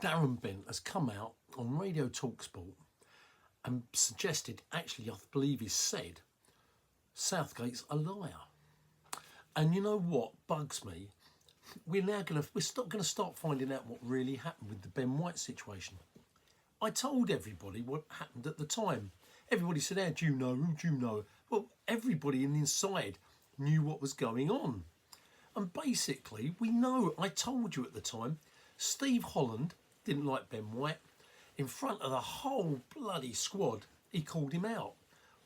Darren Bent has come out on Radio Talksport and suggested, actually I believe he said, Southgate's a liar. And you know what bugs me? We're going to start finding out what really happened with the Ben White situation. I told everybody what happened at the time. Everybody said, how do you know? Who do you know? Well, everybody inside knew what was going on. And basically, we know, I told you at the time, Steve Holland didn't like Ben White. In front of the whole bloody squad, he called him out.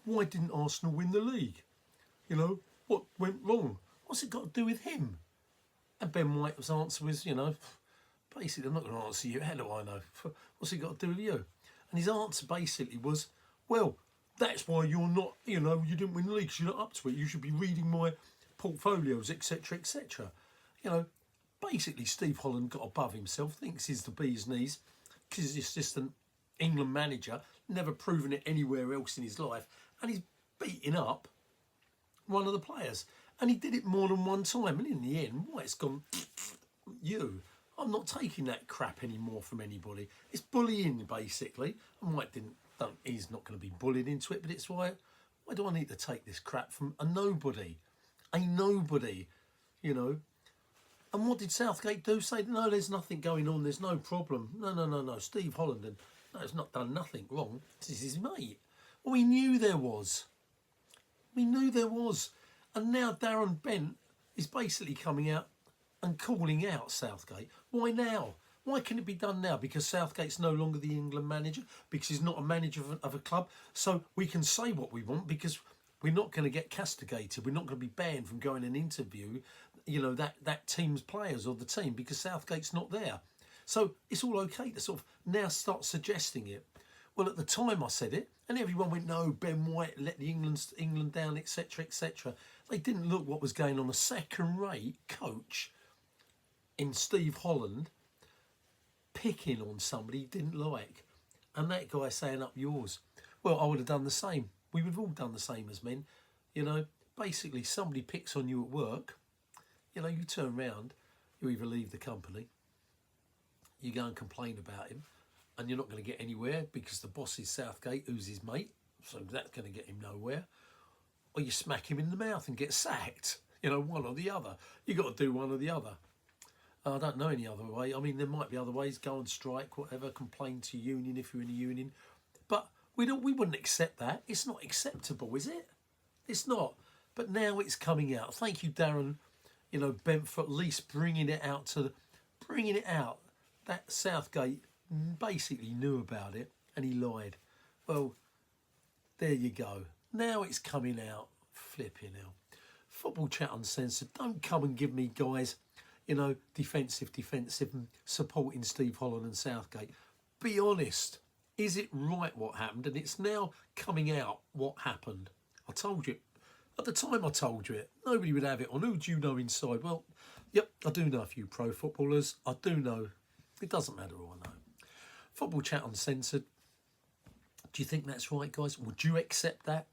Why didn't Arsenal win the league? You know, what went wrong? What's it got to do with him? And Ben White's answer was, basically, I'm not going to answer you. How do I know? What's it got to do with you? And his answer basically was, well, that's why you're not, you didn't win the league because you're not up to it. You should be reading my portfolios, etc., etc. Basically, Steve Holland got above himself, thinks he's the bee's knees because he's the assistant England manager, never proven it anywhere else in his life, and he's beating up one of the players. And he did it more than one time. And in the end, White's gone, I'm not taking that crap anymore from anybody. It's bullying, basically. And White he's not going to be bullied into it, but it's why do I need to take this crap from a nobody? A nobody, And what did Southgate do? Say, no, there's nothing going on, there's no problem. No. Steve Holland, has not done nothing wrong. This is his mate. Well, we knew there was. And now Darren Bent is basically coming out and calling out Southgate. Why now? Why can it be done now? Because Southgate's no longer the England manager, because he's not a manager of a club. So we can say what we want because we're not going to get castigated. We're not going to be banned from going and interview, that team's players or the team because Southgate's not there. So it's all okay to sort of now start suggesting it. Well, at the time I said it, and everyone went, no, Ben White let the England down, etc., etc. They didn't look what was going on. A second-rate coach in Steve Holland picking on somebody he didn't like. And that guy saying, up yours. Well, I would have done the same. We would have all done the same as men. Basically somebody picks on you at work, you turn around, you either leave the company, you go and complain about him, and you're not going to get anywhere because the boss is Southgate, who's his mate, so that's going to get him nowhere. Or you smack him in the mouth and get sacked, one or the other. You've got to do one or the other. I don't know any other way. I mean, there might be other ways, go on strike, whatever, complain to union if you're in a union. But we wouldn't accept that. It's not acceptable, is it? It's not. But now it's coming out. Thank you, Darren, Bent, for at least bringing it out. That Southgate basically knew about it and he lied. Well, there you go. Now it's coming out. Flipping hell. Football Chat Uncensored. Don't come and give me, guys, defensive and supporting Steve Holland and Southgate. Be honest. Is it right what happened? And it's now coming out what happened. I told you. At the time I told you it. Nobody would have it on. Who do you know inside? Well, yep, I do know a few pro footballers. I do know. It doesn't matter who I know. Football Chat Uncensored. Do you think that's right, guys? Would you accept that?